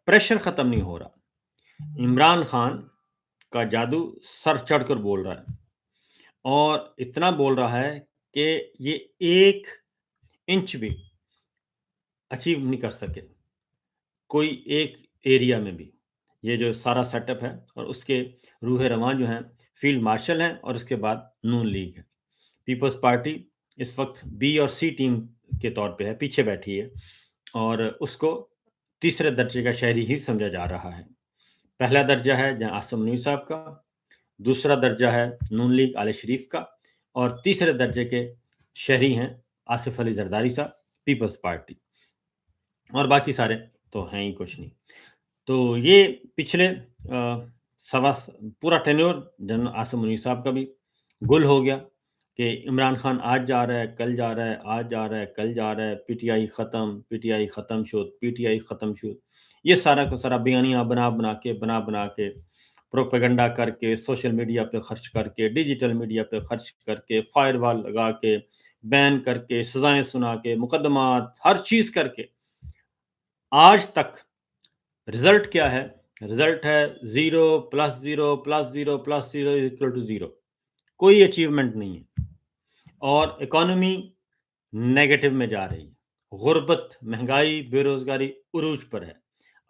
Pressure खत्म नहीं हो रहा। इमरान खान का जादू सर चढ़कर बोल रहा है और इतना बोल रहा है कि ये 1 इंच भी अचीव नहीं कर सके कोई एक एरिया में भी। ये जो सारा सेटअप है और उसके रूह रवां जो हैं फील्ड मार्शल हैं और उसके बाद नून लीग है। पीपल्स पार्टी इस वक्त बी और सी टीम के तौर पे है, पीछे बैठी है और उसको तीसरे दर्जे का शहरी ही समझा जा रहा है। पहला दर्जा है जहां आसिम मुनीर साहब का, दूसरा दर्जा है नून लीग आले शरीफ का और तीसरे दर्जे के शहरी हैं आसिफ अली जरदारी साहब, पीपल्स पार्टी, और बाकी सारे तो हैं ही कुछ नहीं। तो ये पिछले सवा पूरा टेन्योर जनरल आसिम मुनीर साहब का भी गुल हो गया कि इमरान खान आज जा रहा है, कल जा रहा है, आज जा रहा है, कल जा रहा है, पीटीआई ख़त्म शुद, पीटीआई ख़त्म शुद। ये सारा का सारा बयानियाँ बना के, प्रोपेगेंडा करके, सोशल मीडिया पे खर्च करके, डिजिटल मीडिया पे खर्च करके, फायरवॉल लगा के, बैन करके, सज़ाएँ सुना के, मुकदमात, हर चीज़ करके आज तक रिजल्ट क्या है? रिजल्ट है 0 plus 0 plus 0 plus 0 equal to 0। कोई अचीवमेंट नहीं है और इकोनॉमी नेगेटिव में जा रही है। गुर्बत, महंगाई, बेरोजगारी उरूज पर है।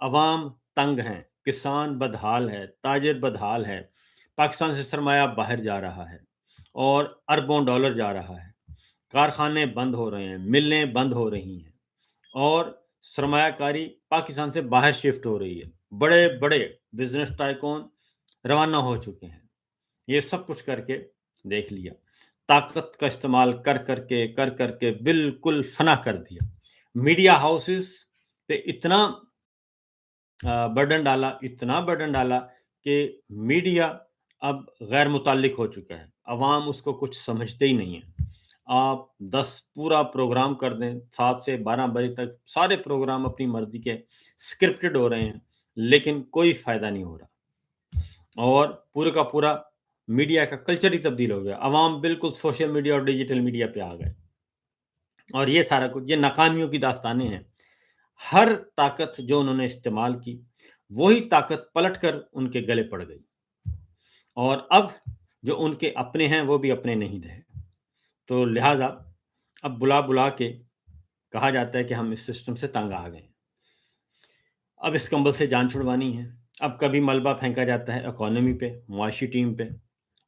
अवाम तंग हैं, किसान बदहाल है, ताजिर बदहाल है। पाकिस्तान से सरमाया बाहर जा रहा है और अरबों डॉलर जा रहा है। कारखाने बंद हो रहे हैं, मिलें बंद हो रही हैं और सरमायाकारी पाकिस्तान से बाहर शिफ्ट हो रही है। बड़े बड़े बिजनेस टाइकून रवाना हो चुके हैं। ये सब कुछ करके देख लिया, ताकत का इस्तेमाल कर करके बिल्कुल फना कर दिया। मीडिया हाउसेस पे इतना इतना बर्डन डाला कि मीडिया अब गैर मुतल्लिक हो चुका है। अवाम उसको कुछ समझते ही नहीं है। आप 10 पूरा प्रोग्राम कर दें, 7 से 12 बजे तक सारे प्रोग्राम अपनी मर्जी के स्क्रिप्टेड हो रहे हैं, लेकिन कोई फ़ायदा नहीं हो रहा और पूरे का पूरा मीडिया का कल्चर ही तब्दील हो गया। अवाम बिल्कुल सोशल मीडिया और डिजिटल मीडिया पे आ गए और ये सारा कुछ ये नाकामियों की दास्तानें हैं। हर ताकत जो उन्होंने इस्तेमाल की, वही ताकत पलटकर उनके गले पड़ गई और अब जो उनके अपने हैं, वो भी अपने नहीं रहे। तो लिहाज़ा अब बुला-बुला के कहा जाता है कि हम इस सिस्टम से तंग आ गए हैं। अब इस कंबल से जान छुड़वानी है। अब कभी मलबा फेंका जाता है इकॉनमी पे, मुआशी टीम पे,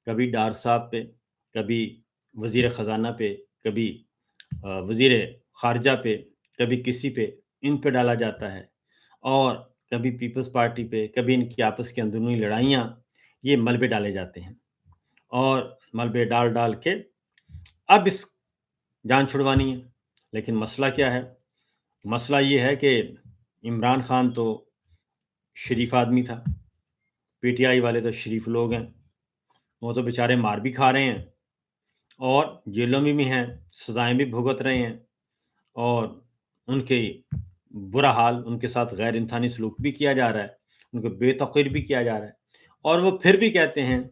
कभी डार साहब पे, कभी वज़ीर ख़ज़ाना पे, कभी वज़ीर ख़ारजा पे, कभी किसी पे, इन पे डाला जाता है और कभी पीपल्स पार्टी पे, कभी इनकी आपस की अंदरूनी लड़ाइयाँ, ये मलबे डाले जाते हैं और मलबे डाल-डाल के अब इस जान छुड़वानी है। लेकिन मसला क्या है? मसला ये है कि इमरान खान तो शरीफ आदमी था, पीटीआई वाले तो शरीफ लोग हैं, वो तो बेचारे मार भी खा रहे हैं और जेलों में भी हैं, सज़ाएँ भी भुगत रहे हैं और उनके बुरा हाल, उनके साथ गैर इंसानी सलूक भी किया जा रहा है, उनको बेतौकीर भी किया जा रहा है और वो फिर भी कहते हैं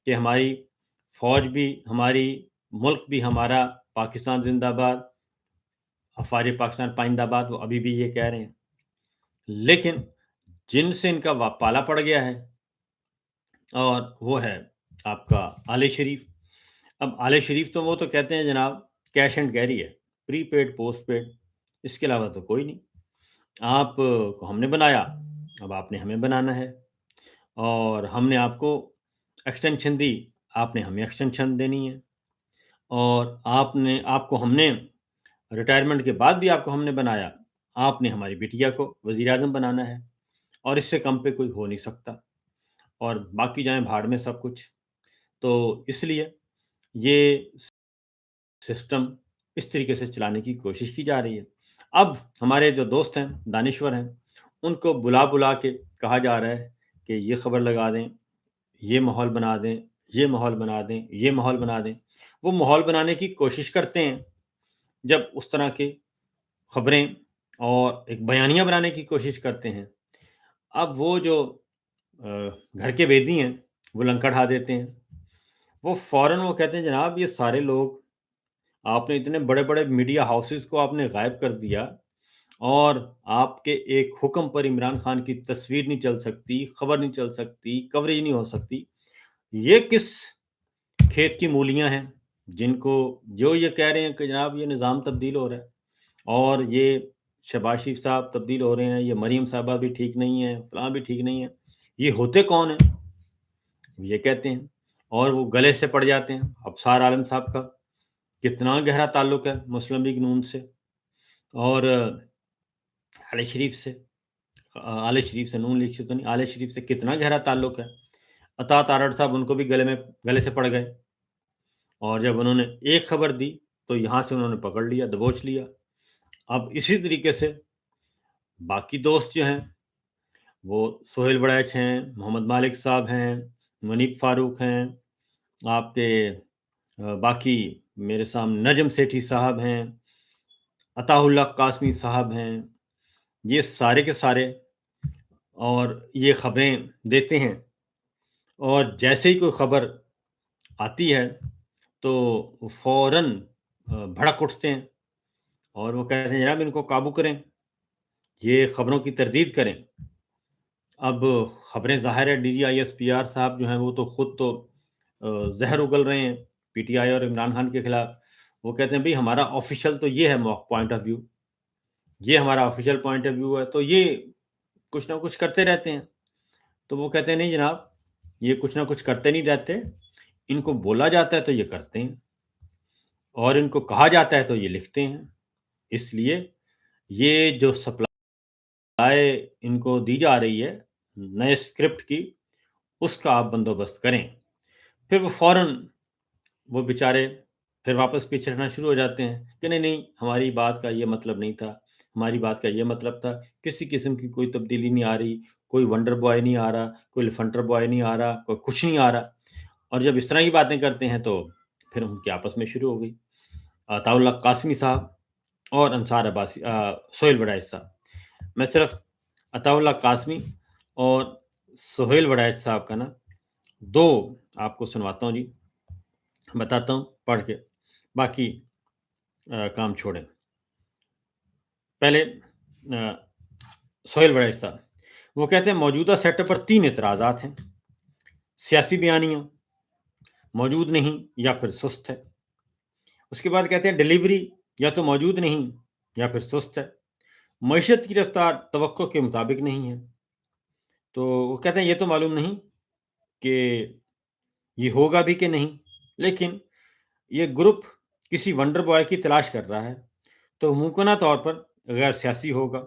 कि हमारी फ़ौज भी, हमारी मुल्क भी हमारा, पाकिस्तान ज़िंदाबाद, अफ़वाज पाकिस्तान पाइंदाबाद, वो अभी भी ये कह रहे हैं। लेकिन जिनसे इनका पाला पड़ गया है और वो है आपका आले शरीफ। अब आले शरीफ तो वो तो कहते हैं जनाब कैश एंड कैरी है, प्रीपेड, पोस्टपेड, इसके अलावा तो कोई नहीं। आप को हमने बनाया, अब आपने हमें बनाना है और हमने आपको एक्सटेंशन दी, आपने हमें एक्सटेंशन देनी है और आपको हमने रिटायरमेंट के बाद भी आपको हमने बनाया, आपने हमारी बिटिया को वज़ीर-ए-आज़म बनाना है और इससे कम पे कोई हो नहीं सकता और बाकी जाएँ भाड़ में सब कुछ। तो इसलिए ये सिस्टम इस तरीके से चलाने की कोशिश की जा रही है। अब हमारे जो दोस्त हैं, दानिश्वर हैं, उनको बुला-बुला के कहा जा रहा है कि ये खबर लगा दें, ये माहौल बना दें, ये माहौल बना दें, ये माहौल बना दें। वो माहौल बनाने की कोशिश करते हैं, जब उस तरह की खबरें और एक बयानिया बनाने की कोशिश करते हैं। अब वो जो घर के बेदी हैं, वो लंका ढा देते हैं। वो फ़ौरन वो कहते हैं जनाब ये सारे लोग आपने इतने बड़े-बड़े मीडिया हाउसेस को आपने गायब कर दिया اور آپ کے ایک حکم پر عمران خان کی تصویر نہیں چل سکتی، خبر نہیں چل سکتی، کوریج نہیں ہو سکتی۔ یہ کس کھیت کی مولیاں ہیں جن کو جو یہ کہہ رہے ہیں کہ جناب یہ نظام تبدیل ہو رہا ہے اور یہ شہباز شریف صاحب تبدیل ہو رہے ہیں، یہ مریم صاحبہ بھی ٹھیک نہیں ہے، فلاں بھی ٹھیک نہیں ہے، یہ ہوتے کون ہیں؟ یہ کہتے ہیں اور وہ گلے سے پڑ جاتے ہیں۔ ابصار عالم صاحب کا کتنا گہرا تعلق ہے مسلم لیگ نون سے اور آل شریف سے، آل شریف سے، نون لیگ سے تو نہیں، آل شریف سے کتنا گہرا تعلق ہے۔ عطا تارڑ صاحب ان کو بھی گلے سے پڑ گئے اور جب انہوں نے ایک خبر دی تو یہاں سے انہوں نے پکڑ لیا، دبوچ لیا۔ اب اسی طریقے سے باقی دوست جو ہیں وہ سہیل وڑیچ ہیں، محمد مالک صاحب ہیں، منیب فاروق ہیں، آپ کے باقی میرے سامنے نجم سیٹھی صاحب ہیں، عطا اللہ قاسمی صاحب ہیں، یہ سارے کے سارے اور یہ خبریں دیتے ہیں اور جیسے ہی کوئی خبر آتی ہے تو وہ فوراً بھڑک اٹھتے ہیں اور وہ کہتے ہیں جناب ان کو قابو کریں، یہ خبروں کی تردید کریں۔ اب خبریں ظاہر ہے D G I S P R صاحب جو ہیں وہ تو خود تو زہر اگل رہے ہیں پی ٹی آئی اور عمران خان کے خلاف۔ وہ کہتے ہیں بھئی ہمارا آفیشیل تو یہ ہے پوائنٹ آف ویو، یہ ہمارا آفیشیل پوائنٹ آف ویو ہے، تو یہ کچھ نہ کچھ کرتے رہتے ہیں۔ تو وہ کہتے ہیں نہیں جناب یہ کچھ نہ کچھ کرتے نہیں رہتے، ان کو بولا جاتا ہے تو یہ کرتے ہیں اور ان کو کہا جاتا ہے تو یہ لکھتے ہیں۔ اس لیے یہ جو سپلائی ان کو دی جا رہی ہے نئے اسکرپٹ کی، اس کا آپ بندوبست کریں۔ پھر وہ فوراً وہ بیچارے پھر واپس پیچھے ہٹنا شروع ہو جاتے ہیں کہ نہیں نہیں ہماری بات کا یہ مطلب نہیں تھا، ہماری بات کا یہ مطلب تھا، کسی قسم کی کوئی تبدیلی نہیں آ رہی، کوئی ونڈر بوائے نہیں آ رہا، کوئی لفنٹر بوائے نہیں آ رہا، کوئی کچھ نہیں آ رہا۔ اور جب اس طرح کی باتیں کرتے ہیں تو پھر ان کی آپس میں شروع ہو گئی۔ عطا اللہ قاسمی صاحب اور انصار عباسی سہیل وڑیچ صاحب، میں صرف عطا اللہ قاسمی اور سہیل وڑیچ صاحب کا نا دو آپ کو سنواتا ہوں جی، بتاتا ہوں پڑھ کے، باقی کام چھوڑیں۔ پہلے سہیل وڑیچ صاحب وہ کہتے ہیں موجودہ سیٹ اپ پر 3 اعتراضات ہیں: سیاسی بیانیہ موجود نہیں یا پھر سست ہے، اس کے بعد کہتے ہیں ڈیلیوری یا تو موجود نہیں یا پھر سست ہے، معیشت کی رفتار توقع کے مطابق نہیں ہے۔ تو وہ کہتے ہیں یہ تو معلوم نہیں کہ یہ ہوگا بھی کہ نہیں، لیکن یہ گروپ کسی ونڈر بوائے کی تلاش کر رہا ہے تو ممکنہ طور پر غیر سیاسی ہوگا۔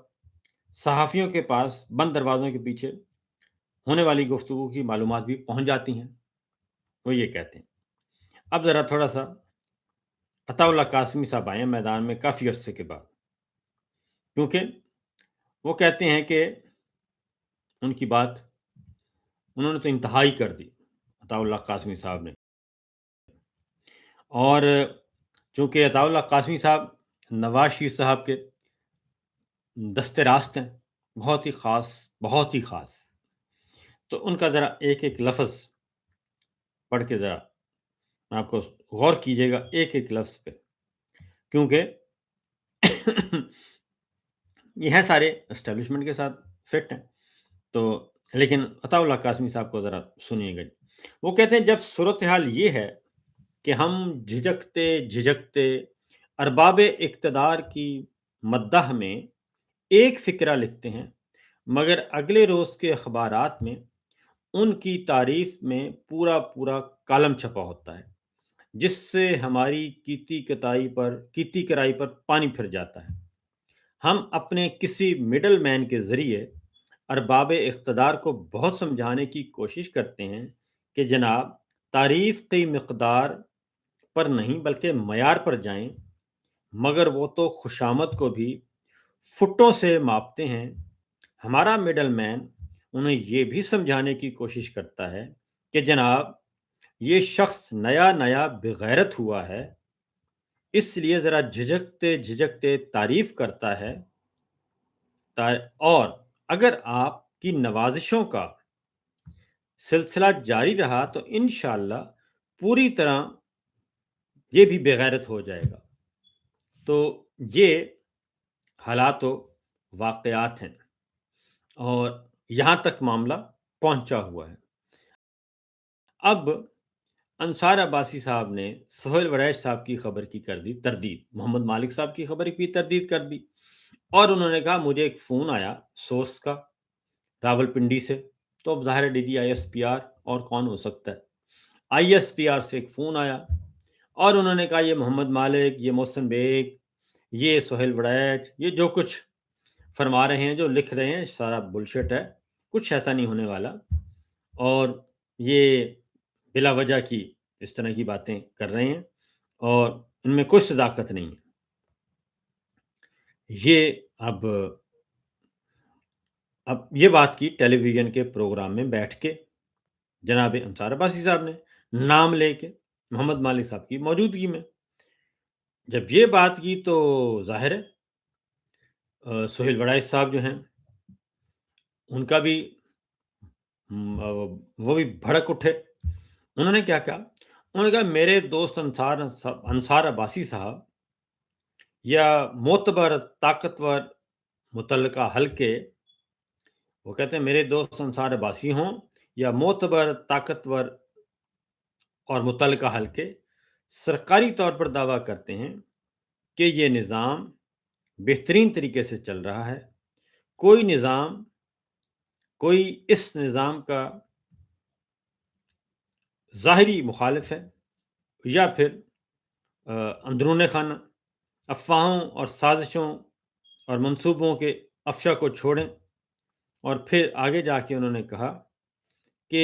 صحافیوں کے پاس بند دروازوں کے پیچھے ہونے والی گفتگو کی معلومات بھی پہنچ جاتی ہیں، وہ یہ کہتے ہیں۔ اب ذرا تھوڑا سا عطا اللہ قاسمی صاحب آئے ہیں میدان میں کافی عرصے کے بعد، کیونکہ وہ کہتے ہیں کہ ان کی بات انہوں نے تو انتہائی کر دی عطا اللہ قاسمی صاحب نے، اور چونکہ عطا اللہ قاسمی صاحب نواز شریف صاحب کے دست راست ہیں، بہت ہی خاص، بہت ہی خاص، تو ان کا ذرا ایک ایک لفظ پڑھ کے ذرا آپ کو غور کیجیے گا ایک ایک لفظ پہ، کیونکہ یہ ہے سارے اسٹیبلشمنٹ کے ساتھ فٹ ہیں۔ تو لیکن عطا اللہ قاسمی صاحب کو ذرا سنیے گا۔ وہ کہتے ہیں جب صورتحال یہ ہے کہ ہم جھجکتے ارباب اقتدار کی مداح میں ایک فقرہ لکھتے ہیں، مگر اگلے روز کے اخبارات میں ان کی تعریف میں پورا پورا کالم چھپا ہوتا ہے، جس سے ہماری کیتی کرائی پر پانی پھر جاتا ہے۔ ہم اپنے کسی مڈل مین کے ذریعے ارباب اقتدار کو بہت سمجھانے کی کوشش کرتے ہیں کہ جناب تعریف کی مقدار پر نہیں بلکہ معیار پر جائیں، مگر وہ تو خوشامد کو بھی فٹوں سے ماپتے ہیں۔ ہمارا مڈل مین انہیں یہ بھی سمجھانے کی کوشش کرتا ہے کہ جناب یہ شخص نیا نیا بغیرت ہوا ہے، اس لیے ذرا جھجکتے تعریف کرتا ہے، اور اگر آپ کی نوازشوں کا سلسلہ جاری رہا تو انشاءاللہ پوری طرح یہ بھی بغیرت ہو جائے گا۔ تو یہ حالات تو वाक़यात हैं और यहाँ तक मामला पहुँचा हुआ है। अब अंसार अब्बासी साहब ने सोहेल वरैश साहब की खबर की कर दी तरदीद, मोहम्मद मालिक साहब की खबर की तरदीद कर दी और उन्होंने कहा मुझे एक फ़ोन आया सोर्स का रावलपिंडी से, तो अब ज़ाहिर है DDISPR और कौन हो सकता है। ISPR से एक फ़ोन आया और उन्होंने कहा ये मोहम्मद मालिक, ये मोहसिन बेग, ये सोहेल वरैच, ये जो कुछ फरमा रहे हैं, जो लिख रहे हैं, सारा बुलशिट है, कुछ ऐसा नहीं होने वाला और ये बिला वजह की इस तरह की बातें कर रहे हैं और इनमें कुछ सदाकत नहीं है। ये अब ये बात की टेलीविज़न के प्रोग्राम में बैठ के जनाब अंसार अब्बासी साहब ने, नाम लेके मोहम्मद मालिक साहब की मौजूदगी में। जब ये बात की तो ज़ाहिर है सोहेल वरैच साहब जो हैं, उनका भी वो भी भड़क उठे। उन्होंने क्या कहा? उन्होंने कहा मेरे दोस्त अंसार अब्बासी साहब या मोतबर, ताकतवर मुतल्लका हलके, वो कहते हैं मेरे दोस्त अंसार अब्बासी हों या मोतबर, ताकतवर और मुतल्लका हलके, सरकारी तौर पर दावा करते हैं कि ये निज़ाम बेहतरीन तरीके से चल रहा है। कोई इस निज़ाम का ज़ाहिरी मुखालिफ है या फिर अंदरूनी खाना अफ़वाहों और साजिशों और मंसूबों के अफ़शा को छोड़ें। और फिर आगे जाके उन्होंने कहा कि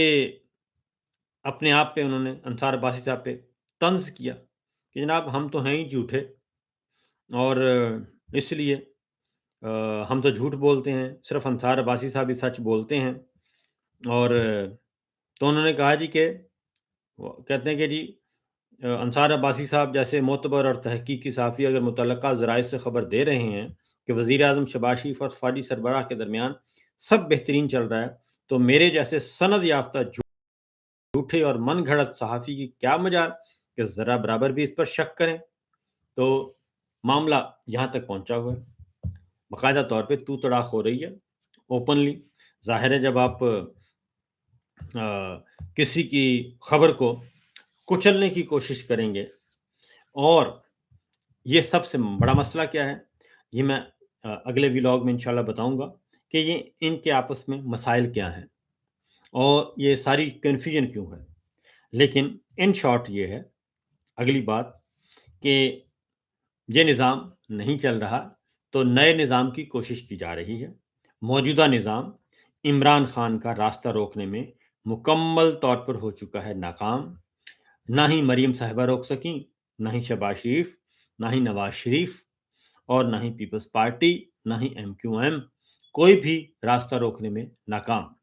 अपने आप पे उन्होंने अंसार अब्बासी साहब पे तंज़ किया कि जनाब हम तो हैं ही झूठे और इसलिए हम तो झूठ बोलते हैं, सिर्फ़ अंसार अब्बासी साहब ही सच बोलते हैं। और तो उन्होंने कहा जी कि वो कहते हैं कि जी अंसार अब्बासी साहब जैसे मोतबर और तहकीकी सहाफ़ी अगर मुतल्लका ज़राए से ख़बर दे रहे हैं कि वज़ीर-ए-आज़म शहबाज शरीफ़ और फ़ौजी सरबराह के दरमियान सब बेहतरीन चल रहा है, तो मेरे जैसे सनद याफ़्ता झूठे और मनगढ़ंत सहाफ़ी की क्या मजाल कि ज़रा बराबर भी इस पर शक करें। तो मामला यहाँ तक पहुँचा हुआ है। बाकायदा तौर पे तू तड़ाक हो रही है ओपनली। ज़ाहिर है जब आप किसी की खबर को कुचलने की कोशिश करेंगे और ये सबसे बड़ा मसला क्या है, ये मैं अगले व्लॉग में इंशाल्लाह बताऊँगा कि ये इनके आपस में मसाइल क्या हैं और ये सारी कन्फ्यूजन क्यों है। लेकिन इन शॉर्ट ये है अगली बात कि ये निज़ाम नहीं चल रहा, तो नए निज़ाम की कोशिश की जा रही है। मौजूदा निज़ाम इमरान खान का रास्ता रोकने में मुकम्मल तौर पर हो चुका है नाकाम। ना ही मरीम साहिबा रोक सकीं, ना ही शहबाज शरीफ, ना ही नवाज शरीफ और ना ही पीपल्स पार्टी, ना ही MQM, कोई भी रास्ता रोकने में नाकाम।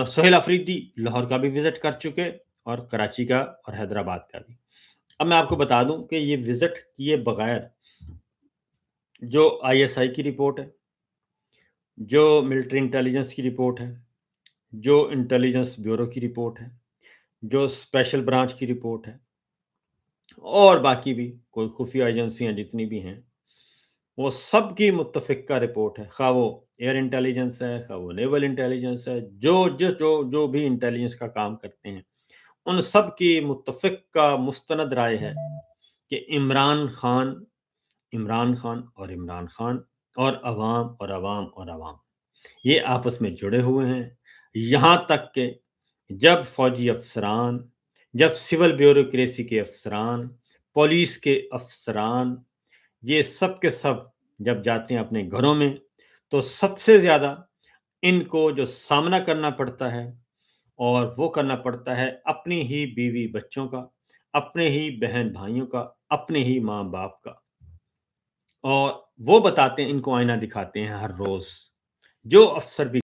सोहेल अफरीदी लाहौर का भी विज़िट कर चुके और कराची का और हैदराबाद का भी। अब मैं आपको बता दूं कि ये विज़िट किए बगैर जो ISI की रिपोर्ट है, जो मिलिट्री इंटेलिजेंस की रिपोर्ट है, जो इंटेलिजेंस ब्यूरो की रिपोर्ट है, जो स्पेशल ब्रांच की रिपोर्ट है और बाकी भी कोई खुफिया एजेंसियां जितनी भी हैं, वो सब की मुत्तफ़िक़ा रिपोर्ट है। ख़्वाह वो एयर इंटेलिजेंस है, ख़्वाह वो नेवल इंटेलिजेंस है, जो भी इंटेलिजेंस का काम करते हैं, उन सब की मुत्तफ़िक़ा मुस्तनद राय है कि इमरान खान और अवाम ये आपस में जुड़े हुए हैं। यहाँ तक कि जब फ़ौजी अफ़सरान, जब सिविल ब्यूरोक्रेसी के अफ़सरान, पुलिस के अफ़सरान, ये सब के सब जब जाते हैं अपने घरों में, तो सबसे ज़्यादा इनको जो सामना करना पड़ता है और वो करना पड़ता है अपनी ही बीवी बच्चों का, अपने ही बहन-भाइयों का, अपने ही माँ-बाप का। और वो बताते हैं, इनको आईना दिखाते हैं हर रोज़। जो अफ़सर भी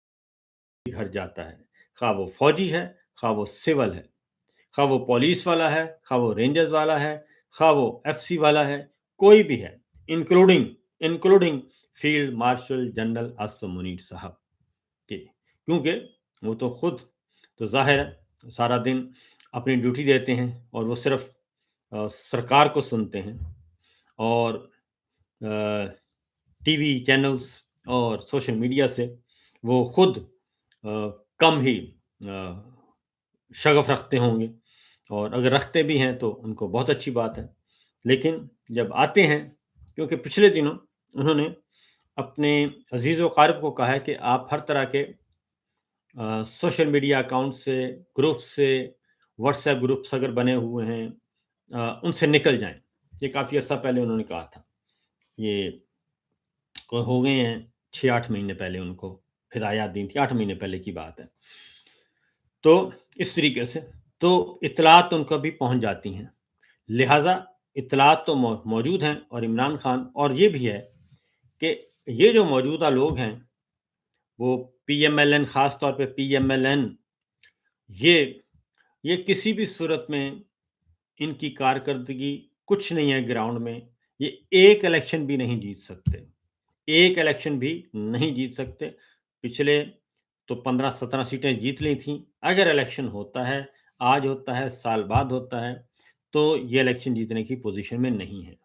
घर जाता है, ख़्वाह वो फ़ौजी है, ख़्वाह वो सिविल है, ख़्वाह वो पुलिस वाला है, ख़्वाह वो रेंजर्स वाला है, ख़्वाह वो FC वाला है, कोई भी है, including including field marshal general Asim Munir साहब के। क्योंकि वो तो खुद तो ज़ाहिर है सारा दिन अपनी ड्यूटी देते हैं और वो सिर्फ़ सरकार को सुनते हैं और टीवी चैनल्स اور سوشل میڈیا سے وہ خود کم ہی شغف رکھتے ہوں گے، اور اگر رکھتے بھی ہیں تو ان کو بہت اچھی بات ہے۔ لیکن جب آتے ہیں، کیونکہ پچھلے دنوں انہوں نے اپنے عزیز و اقارب کو کہا ہے کہ آپ ہر طرح کے سوشل میڈیا اکاؤنٹ سے، گروپ سے، واٹس ایپ گروپس اگر بنے ہوئے ہیں ان سے نکل جائیں۔ یہ کافی عرصہ پہلے انہوں نے کہا تھا، یہ ہو گئے ہیں 6-8 مہینے پہلے ان کو ہدایات دی تھی، 8 مہینے پہلے کی بات ہے۔ تو اس طریقے سے تو اطلاعات ان کو بھی پہنچ جاتی ہیں، لہٰذا اطلاعات تو موجود ہیں، اور عمران خان، اور یہ بھی ہے کہ یہ جو موجودہ لوگ ہیں وہ پی ایم ایل این، خاص طور پہ پی ایم ایل این، یہ کسی بھی صورت میں ان کی کارکردگی کچھ نہیں ہے گراؤنڈ میں، یہ ایک الیکشن بھی نہیں جیت سکتے، ایک الیکشن بھی نہیں جیت سکتے۔ پچھلے تو 15-17 سیٹیں جیت لی تھیں، اگر الیکشن ہوتا ہے، آج ہوتا ہے، سال بعد ہوتا ہے، تو یہ الیکشن جیتنے کی پوزیشن میں نہیں ہے۔